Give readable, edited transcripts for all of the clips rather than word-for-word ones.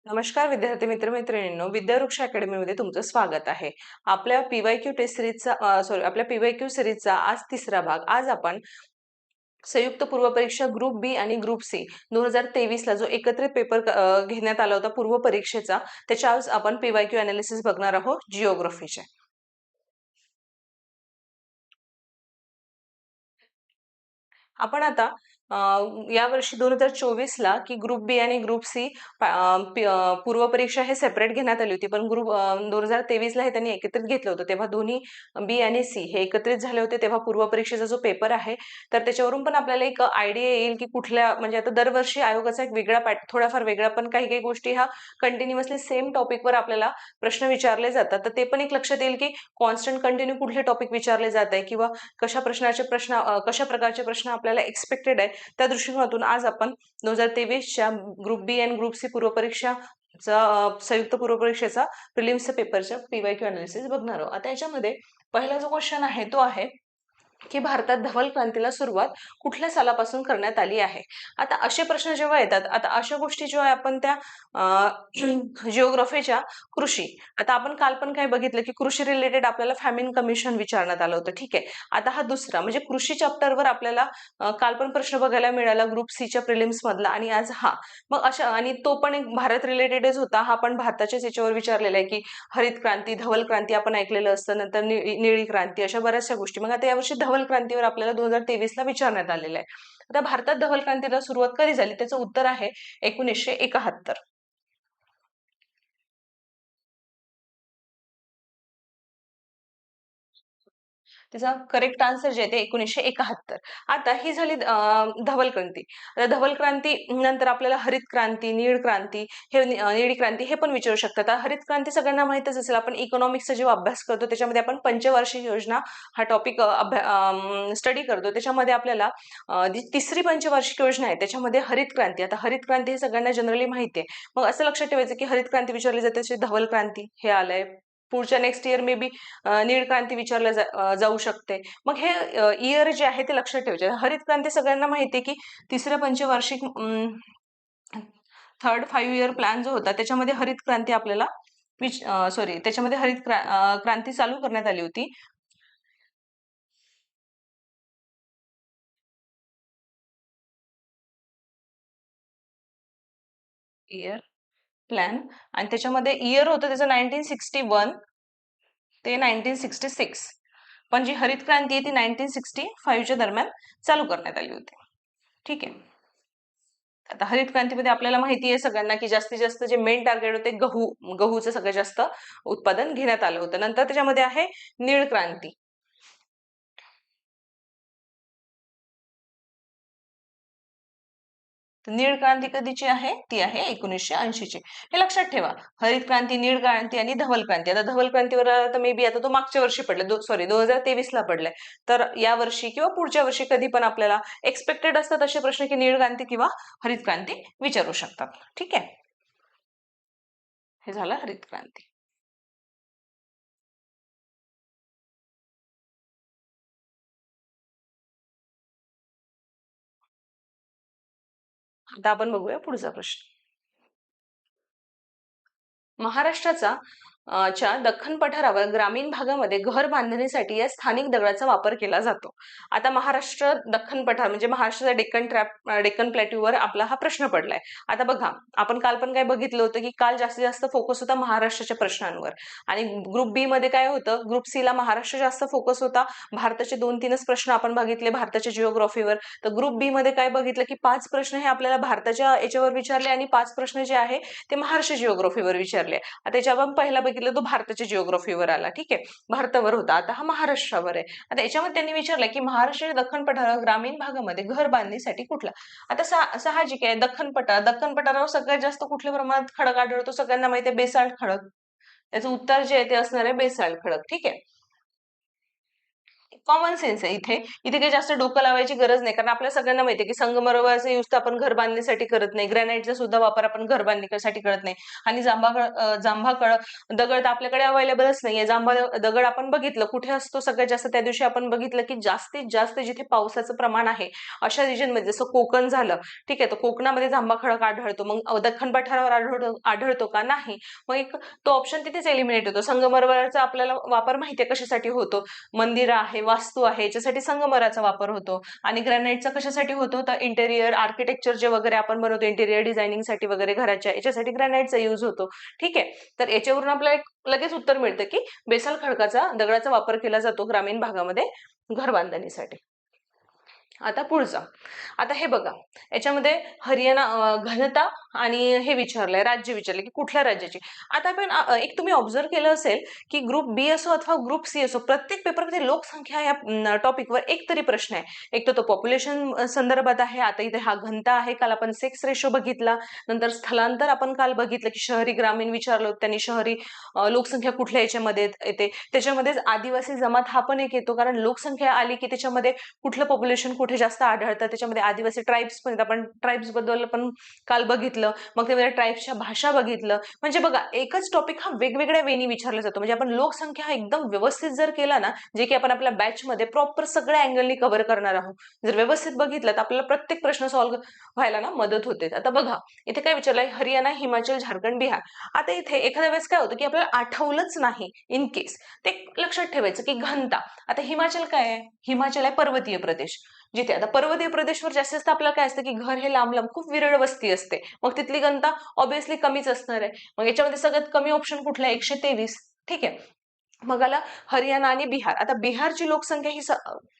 नमस्कार विद्यार्थी मित्र मैत्रिणींनो, विद्यावृक्ष अकॅडमीमध्ये तुमचं स्वागत आहे. आपल्या पीवायक्यू टेस्ट सिरीजचा आपल्या पीवायक्यू सिरीजचा आज तिसरा भाग. आज आपण संयुक्त पूर्व परीक्षा ग्रुप बी आणि ग्रुप सी 2023 ला जो एकत्रित पेपर घेण्यात आला होता पूर्व परीक्षेचा, त्याच्या आज आपण पीवायक्यू अनालिसिस बघणार आहोत जिओग्राफीचे. आपण आता यावर्षी 2024 ला की ग्रुप बी आणि ग्रुप सी पूर्व परीक्षा हे सेपरेट घेण्यात आली होती, पण ग्रुप 2023 ला हे त्यांनी एकत्रित घेतलं होतं. तेव्हा दोन्ही बी आणि सी हे एकत्रित झाले होते. तेव्हा पूर्व परीक्षेचा जो पेपर आहे तर त्याच्यावरून पण आपल्याला एक आयडिया येईल की कुठल्या, म्हणजे आता दरवर्षी आयोगाचा एक वेगळा थोडाफार वेगळा, पण काही काही गोष्टी ह्या कंटिन्युअसली सेम टॉपिकवर आपल्याला प्रश्न विचारले जातात. तर ते पण एक लक्षात येईल की कॉन्स्टंट कंटिन्यू कुठले टॉपिक विचारले जात आहे किंवा कशा प्रकारचे प्रश्न आपल्याला एक्सपेक्टेड आहे. त्या दृष्टिकोनातून आज आपण 2023च्या ग्रुप बी आणि ग्रुप सी पूर्व परीक्षाचा संयुक्त पूर्व परीक्षेचा प्रिलिम्सच्या पेपरच्या पीवायक्यू अनालिसिस बघणार आहोत. आता याच्यामध्ये पहिला जो क्वेश्चन आहे तो आहे की भारतात धवल क्रांतीला सुरुवात कुठल्या सालापासून करण्यात आली आहे. आता असे प्रश्न जेव्हा येतात, आता अशा गोष्टी जेव्हा आपण त्या जिओग्राफीच्या कृषी, आता आपण काल पण काय बघितलं की कृषी रिलेटेड आपल्याला फॅमिन कमिशन विचारण्यात आलं होतं. ठीक आहे, आता हा दुसरा म्हणजे कृषी चॅप्टरवर आपल्याला काल पण प्रश्न बघायला मिळाला ग्रुप सीच्या प्रिलिम्स मधला, आणि आज हा मग अशा, आणि तो पण एक भारत रिलेटेडच होता. हा पण भारताच्याच याच्यावर विचारलेला आहे की हरित क्रांती, धवल क्रांती आपण ऐकलेलं असतं, नंतर निळी क्रांती, अशा बऱ्याचशा गोष्टी. मग आता यावर्षी धवल क्रांतीवर आपल्याला 2023 ला विचारण्यात आलेलं आहे. आता भारतात धवल क्रांतीला सुरुवात कधी झाली, त्याचं उत्तर आहे 1971. त्याचा करेक्ट आन्सर जे आहे ते 1971. आता ही झाली धवल क्रांती. आता धवल क्रांती नंतर आपल्याला हरित क्रांती, निळी क्रांती हे पण विचारू शकतात. आता हरित क्रांती सगळ्यांना माहितच असेल. आपण इकॉनॉमिक्सचा जेव्हा अभ्यास करतो त्याच्यामध्ये आपण पंचवार्षिक योजना हा टॉपिक स्टडी करतो. त्याच्यामध्ये आपल्याला जी तिसरी पंचवार्षिक योजना आहे त्याच्यामध्ये हरित क्रांती. आता हरित क्रांती हे सगळ्यांना जनरली माहिती आहे. मग असं लक्षात ठेवायचं की हरित क्रांती विचारली जाते, तशी धवल क्रांती हे आलंय. पुढच्या नेक्स्ट इयर मे बी नीळ क्रांती विचारल्या जाऊ शकते. मग हे इयर जे आहे ते लक्षात ठेवायचे. हरित क्रांती सगळ्यांना माहिती आहे की तिसऱ्या पंचवार्षिक थर्ड 5 इयर प्लॅन जो होता त्याच्यामध्ये हरित क्रांती आपल्याला त्याच्यामध्ये क्रांती चालू करण्यात आली होती. इयर प्लॅन, आणि त्याच्यामध्ये इयर होतं त्याचं 1961 ते 1966. पण जी हरित क्रांती आहे ती 1965च्या दरम्यान चालू करण्यात आली होती. ठीक आहे. आता हरित क्रांतीमध्ये आपल्याला माहिती आहे सगळ्यांना की जास्तीत जास्त जे मेन टार्गेट होते गहूचं सगळ्यात जास्त उत्पादन घेण्यात आलं होतं. नंतर त्याच्यामध्ये आहे नीळ क्रांती. नीळ क्रांती कधीची आहे, ती आहे 1980 ची. हे लक्षात ठेवा. हरित क्रांती, नीळ क्रांती आणि धवल क्रांती. आता धवल क्रांतीवर तर मे बी आता तो मागच्या वर्षी पडलाय, 2023 ला पडलाय. तर या वर्षी किंवा पुढच्या वर्षी कधी पण आपल्याला एक्सपेक्टेड असतात असे प्रश्न की नीळ क्रांती किंवा हरित क्रांती विचारू शकतात. ठीक आहे, हे झालं हरित क्रांती. आता आपण बघूया पुढचा प्रश्न. महाराष्ट्राचा च्या दख्खन पठारावर ग्रामीण भागामध्ये घर बांधणीसाठी या स्थानिक दगडाचा वापर केला जातो. आता महाराष्ट्र दख्खन पठार म्हणजे महाराष्ट्राचा डेक्कन प्लॅट्यूवर आपला हा प्रश्न पडलाय. आता बघा, आपण काल पण काय बघितलं होतं की काल जास्तीत जास्त फोकस होता महाराष्ट्राच्या प्रश्नांवर, आणि ग्रुप बी मध्ये काय होतं, ग्रुप सी ला महाराष्ट्र जास्त फोकस होता. भारताचे 2-3च प्रश्न आपण बघितले भारताच्या जिओग्राफीवर. तर ग्रुप बी मध्ये काय बघितलं की 5 प्रश्न हे आपल्याला भारताच्या याच्यावर विचारले आणि 5 प्रश्न जे आहे ते महाराष्ट्र जिओग्राफीवर विचारले. आता याच्या आपण पहिला बघितलं तो भारताच्या जिओग्राफीवर आला. ठीक आहे, भारतावर होता. आता हा महाराष्ट्रावर आहे. आता याच्यामध्ये त्यांनी विचारलं की महाराष्ट्राच्या दख्खन पठारावर ग्रामीण भागामध्ये घर बांधणीसाठी कुठला. आता साहजिक आहे, दख्खन पठारावर सगळ्यात जास्त कुठल्या प्रमाणात खडक आढळतो, सगळ्यांना माहिती आहे बेसाल्ट खडक. याचं उत्तर जे आहे ते असणार आहे बेसाल्ट खडक. ठीक आहे, कॉमन सेन्स आहे इथे. इथे काही जास्त डोकं लावायची गरज नाही. कारण आपल्या सगळ्यांना माहिती आहे, की संगमरवरचा यूज तर आपण घर बांधणीसाठी करत नाही. ग्रॅनाइटचा सुद्धा वापर आपण घर बांधणीसाठी करत नाही. आणि जांभाकळ दगड तर आपल्याकडे अवेलेबलच नाहीये. दगड आपण बघितलं कुठे असतो सगळ्यात जास्त, त्या दिवशी आपण बघितलं की जास्तीत जास्त जिथे पावसाचं प्रमाण आहे अशा रिजनमध्ये, जसं कोकण झालं, ठीक आहे, तर कोकणामध्ये जांभा खडक आढळतो. मग दख्खन पठारावर आढळतो का? नाही. मग एक तो ऑप्शन तिथेच एलिमिनेट होतो. संगमरवरचा आपल्याला वापर माहितीये कशासाठी होतो. मंदिर आहे, वास्तू आहे, याच्यासाठी संगमरवराचा वापर होतो. आणि ग्रॅनाइटचा कशासाठी होतो, तर इंटेरियर आर्किटेक्चर जे वगैरे आपण बनवतो, इंटेरियर डिझायनिंगसाठी वगैरे घराच्या, याच्यासाठी ग्रॅनाइटचा यूज होतो. ठीक आहे. तर याच्यावरून आपल्याला एक लगेच उत्तर मिळतं की बेसल खडकाचा, दगडाचा वापर केला जातो ग्रामीण भागामध्ये घर बांधणीसाठी. आता पुढचं. आता हे बघा, याच्यामध्ये हरियाणा घनता आणि हे विचारलंय, राज्य विचारलंय की कुठल्या राज्याची. आता आपण एक तुम्ही ऑब्झर्व केलं असेल की ग्रुप बी असो अथवा ग्रुप सी असो, प्रत्येक पेपरमध्ये लोकसंख्या या टॉपिकवर एक तरी प्रश्न आहे. एक तर तो पॉप्युलेशन संदर्भात आहे, आता इथे हा घनता आहे. काल आपण सेक्स रेशो बघितला, नंतर स्थलांतर आपण काल बघितलं की शहरी ग्रामीण विचारलं होतं त्यांनी. शहरी लोकसंख्या कुठल्या याच्यामध्ये येते, त्याच्यामध्येच आदिवासी जमात हा पण एक येतो. कारण लोकसंख्या आली की त्याच्यामध्ये कुठलं पॉप्युलेशन कुठे जास्त आढळतं, त्याच्यामध्ये आदिवासी ट्राईब्स पण आपण ट्राईब्स बद्दल पण काल बघितलं. मग त्यामध्ये ट्राईब्सच्या भाषा बघितलं. म्हणजे बघा, एकच टॉपिक हा वेगवेगळ्या वेनी विचारला जातो. म्हणजे आपण लोकसंख्या हा एकदम व्यवस्थित जर केला ना, जे की आपण आपल्या बॅचमध्ये प्रॉपर सगळ्या अँगलनी कव्हर करणार आहोत, जर व्यवस्थित बघितलं तर आपल्याला प्रत्येक प्रश्न सॉल्व्ह व्हायला ना मदत होते. आता बघा, इथे काय विचारलंय, हरियाणा, हिमाचल, झारखंड, बिहार. आता इथे एखाद्या वेळेस काय होतं की आपल्याला आठवलंच नाही, इन केस, ते लक्षात ठेवायचं की घनता. आता हिमाचल काय आहे, हिमाचल आहे पर्वतीय प्रदेश. जिथे आता पर्वतीय प्रदेशवर जास्तीत जास्त आपल्याला काय असतं की घर हे लांब लांब खूप विरळ वस्ती असते, मग तिथली घनता ऑब्विसली कमीच असणार आहे. मग याच्यामध्ये सगळ्यात कमी ऑप्शन कुठला आहे, 123. ठीक आहे. मग आला हरियाणा आणि बिहार. आता बिहारची लोकसंख्या ही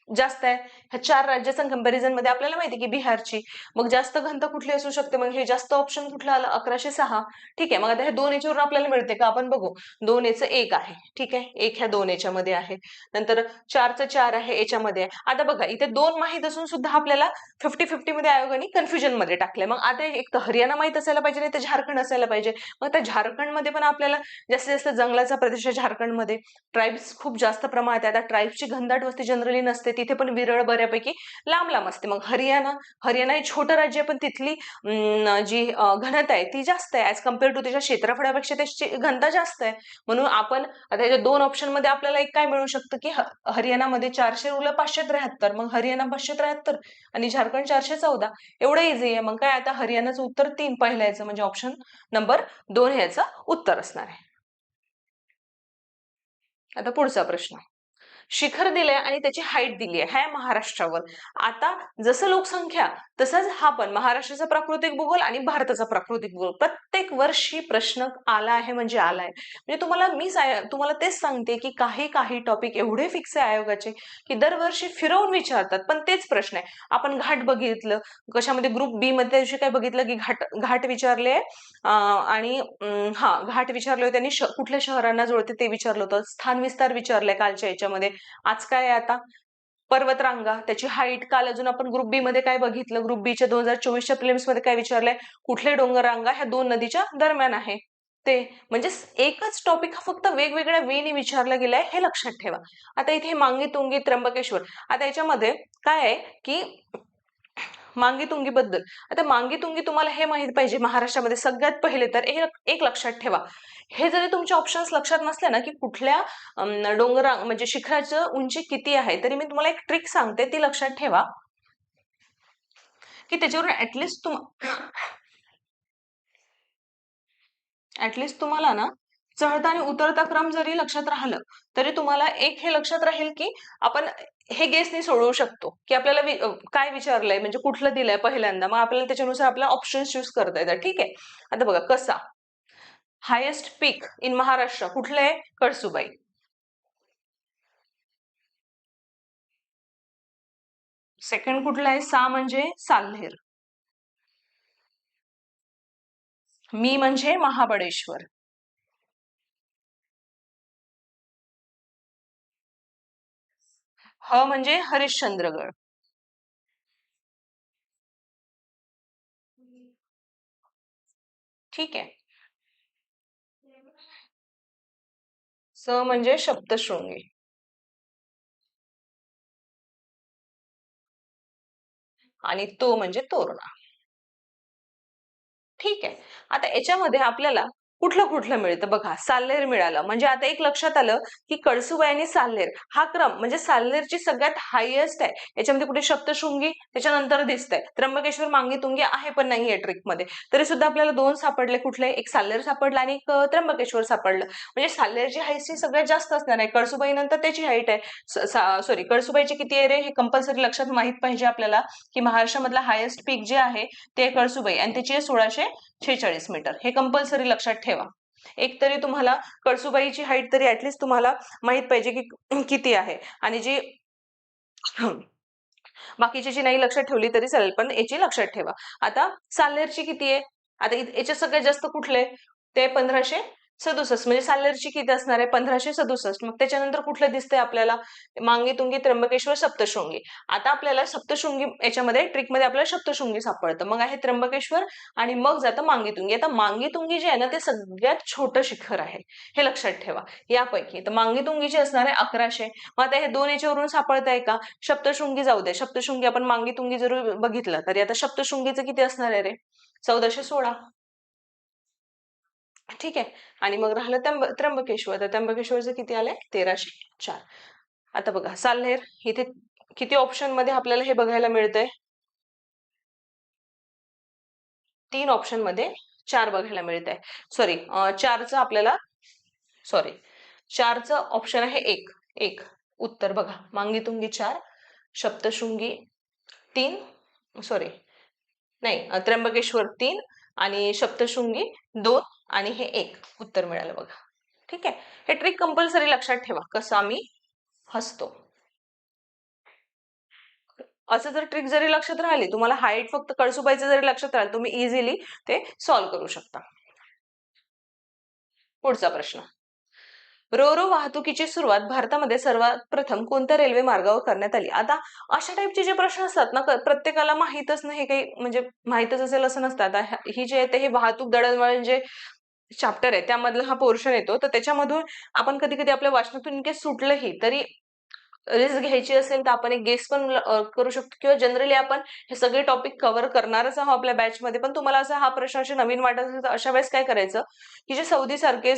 जास्त आहे. ह्या 4 राज्याच्या कंपॅरिझन मध्ये आपल्याला माहिती की बिहारची. मग जास्त घनता कुठली असू शकते, मग हे जास्त ऑप्शन कुठलं आलं, 1106. ठीक आहे. मग आता हे 2 याच्यावरून आपल्याला मिळते का, आपण बघू. 2 याचं 1 आहे, ठीक आहे, 1 ह्या 2 याच्यामध्ये आहे. नंतर 4चं 4 आहे याच्यामध्ये आहे. आता बघा, इथे 2 माहित असून सुद्धा आपल्याला 50-50 मध्ये आयोगाने कन्फ्युजन मध्ये टाकलंय. मग आता एक तर हरियाणा माहित असायला पाहिजे, नाही तर झारखंड असायला पाहिजे. मग त्या झारखंडमध्ये पण आपल्याला जास्तीत जास्त जंगलाचा प्रदेश आहे झारखंडमध्ये. ट्राईब्स खूप जास्त प्रमाणात आहे. आता ट्राईब्सची घनदाट वस्ती जनरली नसते, तिथे पण विरळ बऱ्यापैकी लांब लांब असते. मग हरियाणा हे छोटं राज्य आहे, पण तिथली जी घनता आहे ती जास्त आहे ऍज कम्पेअर टू त्याच्या क्षेत्रफळापेक्षा त्याची घनता जास्त आहे. म्हणून आपण आता याच्या 2 ऑप्शन मध्ये आपल्याला एक काय मिळू शकतं की हरियाणामध्ये 400 उरलं 573, मग हरियाणा 573 आणि झारखंड 414. एवढं इझी आहे. मग काय, आता हरियाणाचं उत्तर 3 पहिलं याचं, म्हणजे ऑप्शन नंबर 2 याचं उत्तर असणार आहे. आता पुढचा प्रश्न. शिखर दिलंय आणि त्याची हाईट दिली आहे, ह्या महाराष्ट्रावर. आता जसं लोकसंख्या तसंच हा पण महाराष्ट्राचा प्राकृतिक भूगोल आणि भारताचा प्राकृतिक भूगोल प्रत्येक वर्षी प्रश्न आला आहे म्हणजे आलाय. म्हणजे तुम्हाला तेच सांगते की काही काही टॉपिक एवढे फिक्स आहे आयोगाचे की दरवर्षी फिरवून विचारतात, पण तेच प्रश्न आहे. आपण घाट बघितलं कशामध्ये, ग्रुप बी मध्ये त्या दिवशी काय बघितलं की घाट विचारले, आणि घाट विचारले होते, त्यांनी कुठल्या शहरांना जोडते ते विचारलं होतं. स्थान विस्तार विचारलंय कालच्या याच्यामध्ये. आज काय आहे आता, पर्वतरांगा, त्याची हाईट. काल अजून आपण ग्रुप बी मध्ये काय बघितलं, ग्रुप बी च्या 2024च्या प्रिलिम्स मध्ये काय विचारलंय, कुठले डोंगर रांगा ह्या 2 नदीच्या दरम्यान आहे ते. म्हणजे एकच टॉपिक हा फक्त वेगवेगळ्या वेने विचारला गेलाय, हे लक्षात ठेवा. आता इथे मांगी तुंगी त्र्यंबकेश्वर. आता याच्यामध्ये काय आहे की मांगी तुंगी बद्दल, आता मांगी तुंगी तुम्हाला हे माहित पाहिजे, महाराष्ट्रामध्ये सगळ्यात पहिले तर एक लक्षात ठेवा. हे जरी तुमचे ऑप्शन्स लक्षात नसले ना की कुठल्या डोंगरा म्हणजे शिखराचं उंची किती आहे, तरी मी तुम्हाला एक ट्रिक सांगते, ती लक्षात ठेवा की त्याच्यावरून ऍटलिस्ट तुम्हाला ना चढता आणि उतरता क्रम जरी लक्षात राहिलं, तरी तुम्हाला एक हे लक्षात राहील की आपण हे गेसनी सोडवू शकतो की आपल्याला काय विचारलंय, म्हणजे कुठलं दिलंय पहिल्यांदा, मग आपल्याला त्याच्यानुसार आपल्याला ऑप्शन चूज करता येतात. ठीक आहे. आता बघा, कसा हायेस्ट पीक इन महाराष्ट्र कुठलं आहे, कळसुबाई. सेकंड कुठलं आहे, सा म्हणजे साल्हेर. मी म्हणजे महाबळेश्वर. ह म्हणजे हरिश्चंद्रगड. ठीक आहे. स म्हणजे सप्तशृंगी. आणि तो म्हणजे तोरणा. ठीक आहे. आता याच्यामध्ये आपल्याला कुठलं कुठलं मिळतं बघा. साल्हेर मिळालं म्हणजे आता एक लक्षात आलं की कळसुबाई आणि साल्हेर हा क्रम म्हणजे साल्हेरची सगळ्यात हायेस्ट आहे. याच्यामध्ये कुठे सप्तशृंगी त्याच्यानंतर दिसतंय. त्र्यंबकेश्वर मांगीतुंगी आहे पण नाही या ट्रिक मध्ये. तरी सुद्धा आपल्याला दोन सापडले. कुठले? एक साल्हेर सापडला आणि एक त्र्यंबकेश्वर सापडलं. म्हणजे साल्हेरची हाईट ही सगळ्यात जास्त असणार आहे. कळसुबाई नंतर त्याची हाईट आहे. सॉरी, कळसुबाईची किती आहे रे हे कंपल्सरी लक्षात माहित पाहिजे आपल्याला की महाराष्ट्रामधला हायेस्ट पीक जे आहे ते कळसुबाई आणि त्याची आहे 1646 मीटर. हे कंपल्सरी लक्षात ठेवा. एक तरी तुम्हाला कळसुबाईची हाईट तरी ऍटलीस्ट तुम्हाला माहित पाहिजे की किती आहे आणि जी बाकीची जी नाही लक्षात ठेवली तरी चालेल पण याची लक्षात ठेवा. आता साल्हेरची किती आहे? आता याच्यात सगळ्यात जास्त कुठले? ते 1567 म्हणजे साल्हेरची किती असणार आहे? 1567. मग त्याच्यानंतर कुठलं दिसतंय आपल्याला? मांगीतुंगी, त्र्यंबकेश्वर, सप्तशृंगी. आता आपल्याला सप्तशृंगी याच्यामध्ये ट्रिकमध्ये आपल्याला सप्तशृंगी सापडतं. मग आहे त्र्यंबकेश्वर आणि मग जातं मांगीतुंगी. आता मांगीतुंगी जे आहे ना ते सगळ्यात छोटं शिखर आहे. हे लक्षात ठेवा. यापैकी तर मांगीतुंगीची असणार आहे 1100. मग आता हे दोन याच्यावरून सापडतंय का? सप्तशृंगी जाऊ दे. सप्तशृंगी आपण मांगीतुंगी जर बघितलं तरी आता सप्तशृंगीचं किती असणार आहे रे? 1416. ठीक आहे. आणि मग राहिलं त्र्यंबकेश्वर. तर त्र्यंबकेश्वरचं किती आलंय? 1304. आता बघा साल्हेर इथे किती ऑप्शन मध्ये आपल्याला हे बघायला मिळतंय? 3 ऑप्शन मध्ये 4 बघायला मिळत आहे. सॉरी, 4चं आपल्याला सॉरी 4चं ऑप्शन आहे 1. 1 उत्तर बघा. मांगीतुंगी 4, सप्तशृंगी 3, सॉरी नाही, त्र्यंबकेश्वर 3 आणि सप्तशृंगी 2 आणि हे 1 उत्तर मिळालं बघा. ठीक आहे. हे ट्रिक कंपल्सरी लक्षात ठेवा कसं आम्ही हसतो. असं जर ट्रिक जरी लक्षात राहिली, तुम्हाला हाईट फक्त कळसुबाईचं जरी लक्षात राहिलं, तुम्ही इझिली ते सॉल्व्ह करू शकता. पुढचा प्रश्न. रो वाहतुकीची सुरुवात भारतामध्ये सर्वात प्रथम कोणत्या रेल्वे मार्गावर करण्यात आली? आता अशा टाईपचे जे प्रश्न असतात ना प्रत्येकाला माहीतच नाही काही म्हणजे माहीतच असेल असं नसतं. आता ही जे आहे ते हे वाहतूक दळणवळण जे चॅप्टर आहे त्यामधला हा पोर्शन येतो. तर त्याच्यामधून आपण कधी कधी आपल्या वाचनातून इनकेस सुटलंही तरी रिस्क घ्यायची असेल तर आपण एक गेस पण करू शकतो किंवा जनरली आपण हे सगळे टॉपिक कव्हर करणारच आहोत आपल्या बॅच मध्ये. पण तुम्हाला असा हा प्रश्न असे नवीन वाटत असेल तर अशा वेळेस काय करायचं की जे सौदी सारखे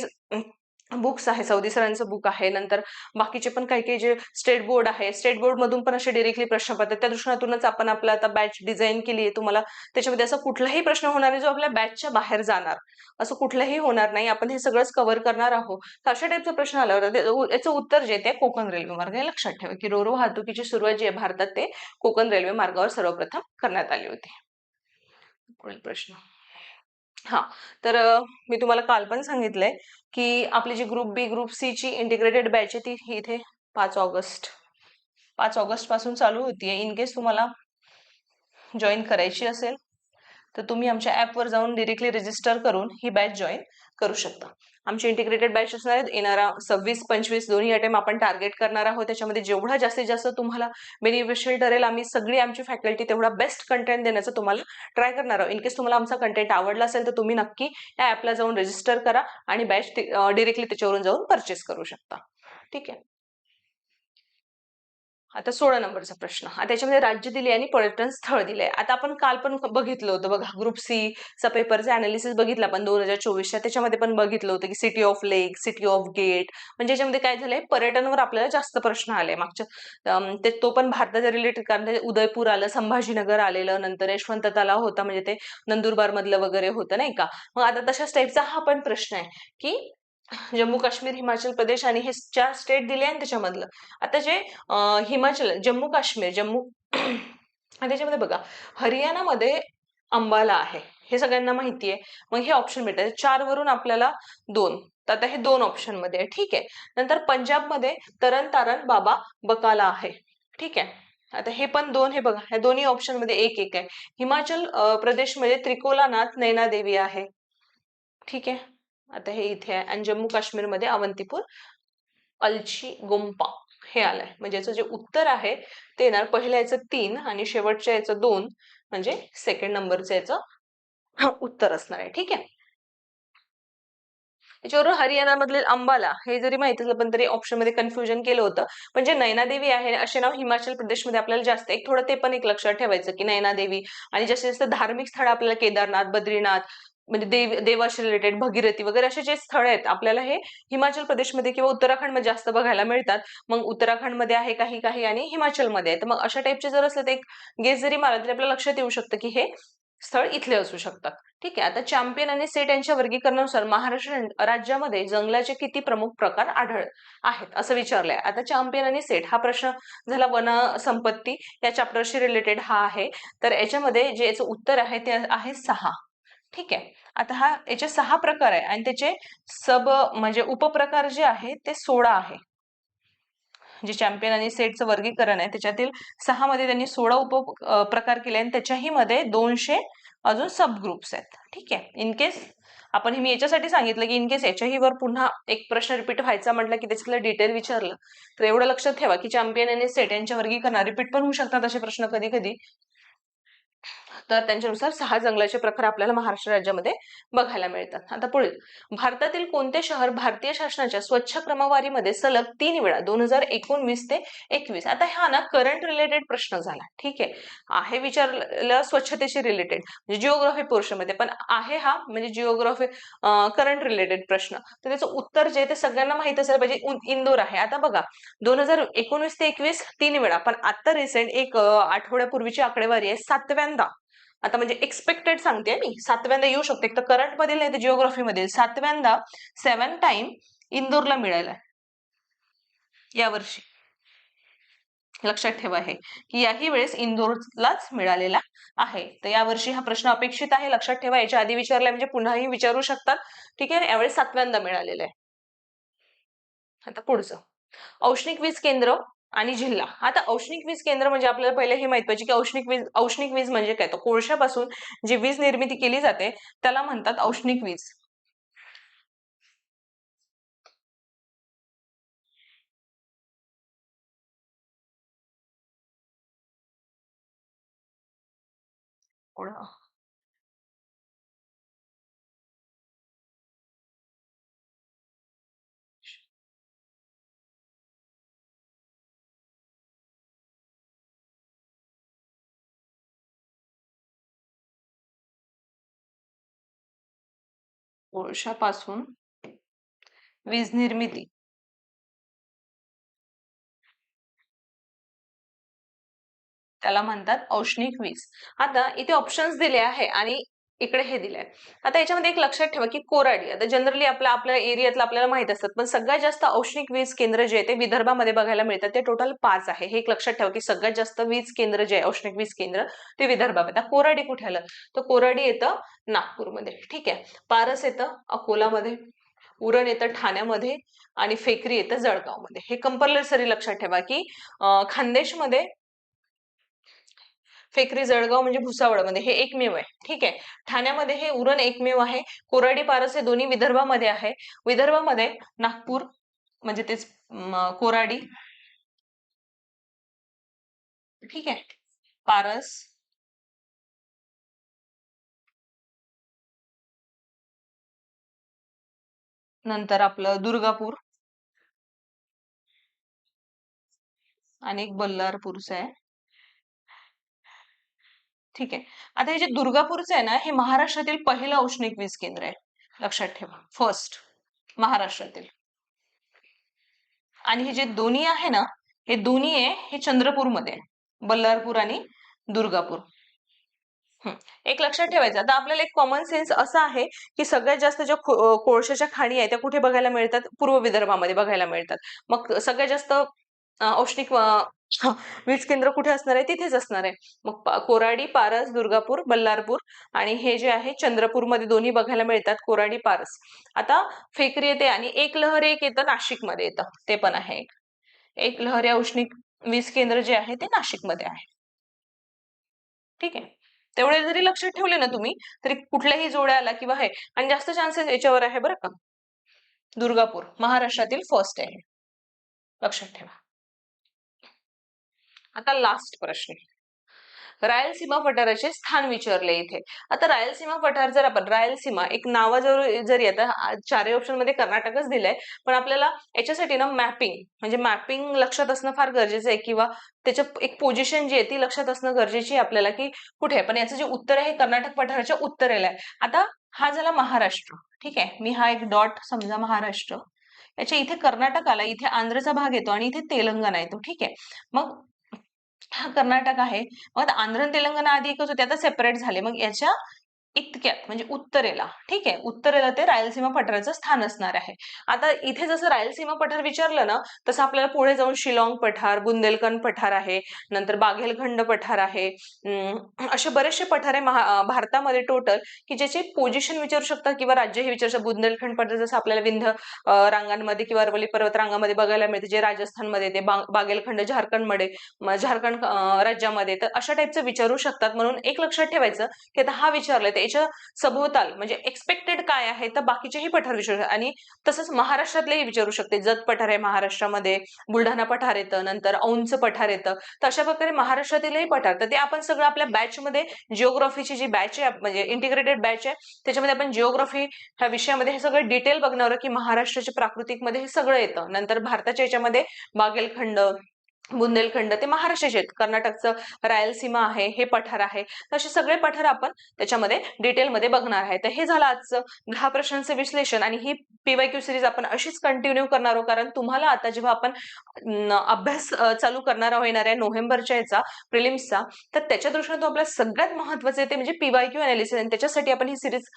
बुक्स आहे, सौदी सरांचं बुक आहे, नंतर बाकीचे पण काही काही जे स्टेट बोर्ड आहे, स्टेट बोर्ड मधून पण असे डिरेक्टली प्रश्न पडतात. त्या दृष्टीतूनच आपण आपला आता बॅच डिझाईन केली आहे. तुम्हाला त्याच्यामध्ये असं कुठलाही प्रश्न होणार नाही जो आपल्या बॅचच्या बाहेर जाणार, असं कुठलंही होणार नाही. आपण हे सगळंच कव्हर करणार आहोत. तर अशा टाईपचा प्रश्न आल्यावर याचं उत्तर जे ते कोकण रेल्वे मार्ग. हे लक्षात ठेवा की रोरो वाहतुकीची सुरुवात जी आहे भारतात ते कोकण रेल्वे मार्गावर सर्वप्रथम करण्यात आली होती. पुढील प्रश्न. हा, तर मी तुम्हाला काल पण सांगितलंय की आपली जी ग्रुप बी ग्रुप सी ची इंटिग्रेटेड बॅच आहे ती इथे 5 ऑगस्ट पासून चालू होतीये. इन केस तुम्हाला जॉईन करायची असेल तर तुम्ही आमच्या ऍपवर जाऊन डिरेक्टली रजिस्टर करून ही बॅच जॉईन करू शकता. आमची इंटिग्रेटेड बॅच असणार आहेत. येणारा 26-25 दोन्ही अटेम्प आपण टार्गेट करणार आहोत. त्याच्यामध्ये जेवढा जास्तीत जास्त तुम्हाला बेनिफिशियल ठरेल आम्ही सगळी आमची फॅकल्टी तेवढा बेस्ट कंटेंट देण्याचं तुम्हाला ट्राय करणार आहोत. इनकेस तुम्हाला आमचा कंटेंट आवडला असेल तर तुम्ही नक्की या ऍपला जाऊन रजिस्टर करा आणि बॅच डिरेक्टली त्याच्यावरून जाऊन परचेस करू शकता. ठीक आहे. आता 16 नंबरचा प्रश्न. आता त्याच्यामध्ये राज्य दिले आणि पर्यटन स्थळ दिले. आता आपण काल पण बघितलं होतं बघा, ग्रुप सी चा पेपरचा अनालिसिस बघितला आपण 2024च्या. त्याच्यामध्ये पण बघितलं होतं की city of lake, city of gate, म्हणजे याच्यामध्ये काय झालंय पर्यटनावर आपल्याला जास्त प्रश्न आले मागच्या तो पण भारताच्या रिलेटेड. कारण उदयपूर आलं, संभाजीनगर आलेलं, नंतर यशवंत तलाव होता म्हणजे ते नंदुरबार मधलं वगैरे होतं नाही का. मग आता तशाच टाईपचा हा पण प्रश्न आहे की जम्मू काश्मीर, हिमाचल प्रदेश आणि हे 4 स्टेट दिले आणि त्याच्यामधलं आता जे हिमाचल, जम्मू काश्मीर, जम्मू आणि त्याच्यामध्ये बघा हरियाणामध्ये अंबाला आहे, हे सगळ्यांना माहिती आहे. मग हे ऑप्शन भेटतात 4 वरून आपल्याला 2. तर आता हे 2 ऑप्शन मध्ये आहे. ठीक आहे. नंतर पंजाबमध्ये तरन तारण बाबा बकाला आहे. ठीक आहे. आता हे पण 2, हे बघा ह्या दोन्ही ऑप्शन मध्ये 1-1 आहे. हिमाचल प्रदेशमध्ये त्रिकोलानाथ नैना देवी आहे. ठीक आहे. आता हे इथे आहे आणि जम्मू काश्मीरमध्ये अवंतीपूर अलची गुंपा हे आलंय. म्हणजे याचं जे उत्तर आहे ते येणार पहिल्या याचं 3 आणि शेवटच्या याचं 2, म्हणजे सेकंड नंबरचं याचं उत्तर असणार आहे. ठीक आहे. त्याच्यावर हरियाणामधील अंबाला हे जरी माहिती असलं पण तरी ऑप्शन मध्ये कन्फ्युजन केलं होतं. पण जे नैनादेवी आहे असे नाव हिमाचल प्रदेशमध्ये आपल्याला जास्त एक थोडं ते पण एक लक्षात ठेवायचं की नैनादेवी. आणि जास्तीत जास्त धार्मिक स्थळ आपल्याला केदारनाथ, बद्रीनाथ म्हणजे देवाशी रिलेटेड भगीरथी वगैरे असे जे स्थळ आहेत आपल्याला हे हिमाचल प्रदेशमध्ये किंवा उत्तराखंडमध्ये जास्त बघायला मिळतात. मग उत्तराखंडमध्ये आहे काही काही आणि हिमाचलमध्ये आहे. तर मग अशा टाईपचे जर असलं तर एक गेस जरी मारला तरी आपल्याला लक्षात येऊ शकतं की हे स्थळ इथले असू शकतात. ठीक आहे. आता चॅम्पियन आणि सेट यांच्या वर्गीकरणानुसार महाराष्ट्र राज्यामध्ये जंगलाचे किती प्रमुख प्रकार आढळ आहेत असं विचारलंय. आता चॅम्पियन आणि सेट हा प्रश्न झाला वन संपत्ती या चॅप्टरशी रिलेटेड हा आहे. तर याच्यामध्ये जे याचं उत्तर आहे ते आहे 6. ठीक आहे. आता हा याचे 6 प्रकार आहे आणि त्याचे म्हणजे उपप्रकार जे आहे ते 16 आहे. जे चॅम्पियन आणि सेटचं वर्गीकरण आहे त्याच्यातील 6 मध्ये त्यांनी 16 प्रकार केले आणि त्याच्याही मध्ये 200 अजून सब ग्रुप्स आहेत. ठीक आहे. इन केस आपण हे मी याच्यासाठी सांगितलं की इन केस याच्याही वर पुन्हा एक प्रश्न रिपीट व्हायचा म्हटलं की त्याच्यातलं डिटेल विचारलं तर एवढं लक्षात ठेवा की चॅम्पियन आणि सेट यांच्या वर्गीकरण रिपीट पण होऊ शकतात असे प्रश्न कधी कधी. तर त्यांच्यानुसार 6 जंगलाचे प्रकार आपल्याला महाराष्ट्र राज्यामध्ये बघायला मिळतात. आता पुढे भारतातील कोणते शहर भारतीय शासनाच्या स्वच्छ क्रमवारीमध्ये सलग 3 वेळा 2019 ते 21. आता हा ना करंट रिलेटेड प्रश्न झाला. ठीक आहे विचारलं स्वच्छतेशी रिलेटेड म्हणजे जिओग्राफी पोर्शन मध्ये पण आहे हा म्हणजे जिओग्राफी करंट रिलेटेड प्रश्न. तर त्याचं उत्तर जे ते सगळ्यांना माहित असायला पाहिजे. इंदोर आहे. आता बघा 2019 ते 21 3 वेळा पण आता रिसेंट एक आठवड्यापूर्वीची आकडेवारी आहे 7व्यांदा. आता म्हणजे एक्सपेक्टेड सांगते मी 7व्यांदा येऊ शकते. तर करंट मधील नाही तर जिओग्राफी मधील 7व्यांदा 7 टाइम इंदोरला मिळाला यावर्षी. लक्षात ठेवा हे की याही वेळेस इंदोरलाच मिळालेला आहे. तर यावर्षी हा प्रश्न अपेक्षित आहे. लक्षात ठेवा याच्या आधी विचारलाय म्हणजे पुन्हाही विचारू शकतात. ठीक आहे. यावेळेस 7व्यांदा मिळालेला आहे. आता पुढचं औष्णिक वीज केंद्र आणि जिल्हा. आता औष्णिक वीज केंद्र म्हणजे आपल्याला पहिले हे माहित पाहिजे की औष्णिक वीज म्हणजे काय. तर कोळशापासून जी वीज निर्मिती केली जाते त्याला म्हणतात औष्णिक वीज. कोळशापासून वीज निर्मिती त्याला म्हणतात औष्णिक वीज. आता इथे ऑप्शन्स दिले आहे आणि इकडे हे दिले आहे. आता याच्यामध्ये एक लक्षात ठेवा की कोराडी आता जनरली आपल्या एरियातलं आपल्याला माहित असतात पण सगळ्यात जास्त औष्णिक वीज केंद्र जे आहे ते विदर्भामध्ये बघायला मिळतात. ते टोटल 5 आहे. हे एक लक्षात ठेवा की सगळ्यात जास्त वीज केंद्र जे आहे औष्णिक वीज केंद्र ते विदर्भामध्ये. आता कोराडी कुठे आलं तर कोराडी येतं नागपूरमध्ये. ठीक आहे. पारस येतं अकोलामध्ये, उरण येतं ठाण्यामध्ये आणि फेकरी येतं जळगावमध्ये. हे कंपल्सरी लक्षात ठेवा की खानदेशमध्ये फेकरी जळगाव म्हणजे भुसावळमध्ये हे एकमेव आहे. ठीक आहे. ठाण्यामध्ये हे उरण एकमेव आहे. कोराडी पारस हे दोन्ही विदर्भामध्ये आहे. विदर्भामध्ये नागपूर म्हणजे तेच कोराडी. ठीक आहे. पारस नंतर आपलं दुर्गापूर आणि एक बल्लारपूरचं आहे. ठीक आहे. आता हे जे दुर्गापूरचं आहे ना हे महाराष्ट्रातील पहिलं औष्णिक वीज केंद्र आहे. लक्षात ठेवा. फर्स्ट महाराष्ट्रातील. आणि हे जे दोन्ही आहे ना हे दोन्ही आहे हे चंद्रपूरमध्ये आहे. बल्लारपूर आणि दुर्गापूर. एक लक्षात ठेवायचं आता आपल्याला एक कॉमन सेन्स असा आहे की सगळ्यात जास्त ज्या कोळशाच्या खाणी आहे त्या कुठे बघायला मिळतात पूर्व विदर्भामध्ये बघायला मिळतात. मग सगळ्यात जास्त औष्णिक वीज केंद्र कुठे असणार आहे तिथेच असणार आहे. मग कोराडी पारस दुर्गापूर बल्लारपूर आणि हे जे आहे चंद्रपूरमध्ये दोन्ही बघायला मिळतात कोराडी पारस. आता फेकरी येते आणि एक लहर एक येतं नाशिकमध्ये येतं ते पण आहे. एक लहरी औष्णिक वीज केंद्र जे आहे ते नाशिकमध्ये आहे. ठीक आहे. तेवढे जरी लक्षात ठेवले ना तुम्ही तरी कुठल्याही जोड्या आला किंवा हे आणि जास्त चान्सेस याच्यावर आहे बरं का. दुर्गापूर महाराष्ट्रातील फर्स्ट आहे. लक्षात ठेवा. आता लास्ट प्रश्न रायलसीमा पठाराचे स्थान विचारले इथे. आता रायलसीमा पठार जर आपण रायलसीमा एक नावाजवळ जरी आता चारही ऑप्शन मध्ये कर्नाटकच दिलंय, पण आपल्याला याच्यासाठी ना मॅपिंग म्हणजे मॅपिंग लक्षात असणं फार गरजेचं आहे किंवा त्याच्या एक पोझिशन जी आहे ती लक्षात असणं गरजेची आहे आपल्याला की कुठे आहे. पण याचं जे उत्तर आहे हे कर्नाटक पठाराच्या उत्तरेला आहे. आता हा झाला महाराष्ट्र, ठीक आहे. मी हा एक डॉट समजा महाराष्ट्र, याच्या इथे कर्नाटक आला, इथे आंध्रचा भाग येतो आणि इथे तेलंगणा येतो, ठीक आहे. मग हा कर्नाटक आहे. मग आता आंध्र आणि तेलंगणा आधी एकच होते, आता सेपरेट झाले. मग याच्या इतक्यात म्हणजे उत्तरेला, ठीक आहे, उत्तरेला ते रायलसीमा पठाराचं स्थान असणार आहे. आता इथे जसं रायलसीमा पठार विचारलं ना, तसं आपल्याला पुढे जाऊन शिलाँग पठार, बुंदेलखंड पठार आहे, नंतर बाघेलखंड पठार आहे. असे बरेचसे पठार आहे भारतामध्ये टोटल, की ज्याचे पोझिशन विचारू शकतात किंवा राज्यही विचारू शकतात. बुंदेलखंड पठार जसं आपल्याला विंध्य रांगांमध्ये किंवा अरवली पर्वतरांगामध्ये बघायला मिळते, जे राजस्थानमध्ये ते बाघेलखंड झारखंडमध्ये झारखंड राज्यामध्ये, तर अशा टाईपचं विचारू शकतात. म्हणून एक लक्षात ठेवायचं की आता हा विचारलाय त्याच्या सभोवताल म्हणजे एक्सपेक्टेड काय आहे, तर बाकीचेही पठार विचारू शकतात. आणि तसंच महाराष्ट्रातलेही विचारू शकते. जत पठार आहे महाराष्ट्रामध्ये, बुलढाणा पठार येतं, नंतर औंधचं पठार येतं. तर अशा प्रकारे महाराष्ट्रातीलही पठार, तर ते आपण सगळं आपल्या बॅचमध्ये जिओग्राफीची जी बॅच आहे म्हणजे इंटिग्रेटेड बॅच आहे त्याच्यामध्ये आपण जिओग्राफी ह्या विषयामध्ये हे सगळं डिटेल बघणार की महाराष्ट्राच्या प्राकृतिक मध्ये हे सगळं येतं. नंतर भारताच्या याच्यामध्ये बागेलखंड, बुंदेलखंड ते महाराष्ट्राचे आहेत. कर्नाटकचं रायलसीमा आहे, हे पठार आहे. तर असे सगळे पठार आपण त्याच्यामध्ये डिटेलमध्ये बघणार आहे. तर हे झालं आजचं 10 प्रश्नांचं विश्लेषण आणि ही पीवायक्यू सिरीज आपण अशीच कंटिन्यू करणार आहोत, कारण तुम्हाला आता जेव्हा आपण अभ्यास चालू करणार होणार आहे नोव्हेंबरच्या याचा प्रिलिम्सचा, तर त्याच्या दृष्टीने आपल्याला सगळ्यात महत्त्वाचं आहे ते म्हणजे पीवायक्यू अनालिसिस, आणि त्याच्यासाठी आपण ही सिरीज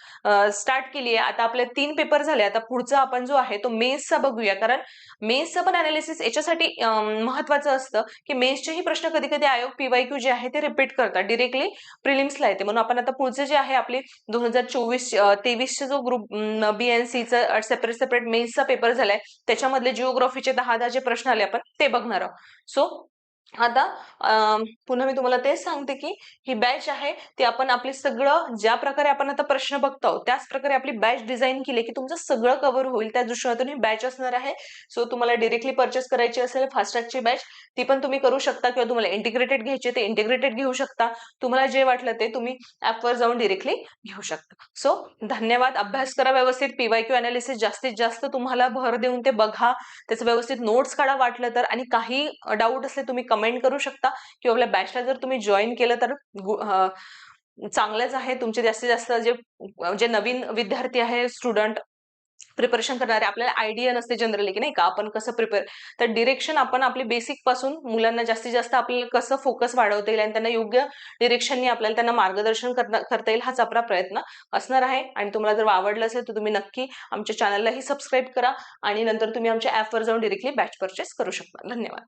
स्टार्ट केली आहे. आता आपले 3 पेपर झाले, आता पुढचा आपण जो आहे तो मेन्सचा बघूया, कारण मेन्सचं पण अनालिसिस याच्यासाठी महत्त्वाचं असतं की मेन्सचेही प्रश्न कधी कधी आयोग पीवायक्यू जे आहे ते रिपीट करतात, डिरेक्टली प्रिलिम्सला येते. म्हणून आपण आता पुढचे जे आहे आपली 2024-23 जो ग्रुप BNCचा सेपरेट मेन्सचा पेपर झालाय, त्याच्यामधले जिओग्राफीचे 10 जे प्रश्न आले आपण ते बघणार आहोत. सो आता पुन्हा मी तुम्हाला तेच सांगते की ही बॅच आहे ती आपण आपली सगळं ज्या प्रकारे आपण आता प्रश्न बघतो त्याच प्रकारे आपली बॅच डिझाईन केली की तुमचं सगळं कव्हर होईल, त्या दृष्टीने ही बॅच असणार आहे. सो तुम्हाला डिरेक्टली परचेस करायची असेल फास्ट ट्रॅकची बॅच, ती पण तुम्ही करू शकता, किंवा तुम्हाला इंटिग्रेटेड घ्यायचे ते इंटिग्रेटेड घेऊ शकता. तुम्हाला जे वाटलं ते तुम्ही ऍपवर जाऊन डिरेक्टली घेऊ शकता. सो धन्यवाद. अभ्यास करा व्यवस्थित. पीवायक्यू अनालिसिस जास्तीत जास्त तुम्हाला भर देऊन ते बघा, त्याचं व्यवस्थित नोट्स काढा वाटलं तर, आणि काही डाऊट असले तुम्ही कमेंट करू शकता, किंवा आपल्या बॅचला जर तुम्ही जॉईन केलं तर चांगलंच आहे. तुमचे जास्तीत जास्त जे नवीन विद्यार्थी आहे, स्टुडंट प्रिपरेशन करणारे, आपल्याला आयडिया नसते जनरली की नाही का आपण कसं प्रिपेअर, तर डिरेक्शन आपण आपली बेसिक पासून मुलांना जास्तीत जास्त आपल्याला कसं फोकस वाढवता येईल आणि त्यांना योग्य डिरेक्शननी आपल्याला त्यांना मार्गदर्शन करता येईल, हाच आपला प्रयत्न असणार आहे. आणि तुम्हाला जर आवडलं असेल तर तुम्ही नक्की आमच्या चॅनललाही सबस्क्राईब करा, आणि नंतर तुम्ही आमच्या ऍपवर जाऊन डिरेक्टली बॅच परचेस करू शकता. धन्यवाद.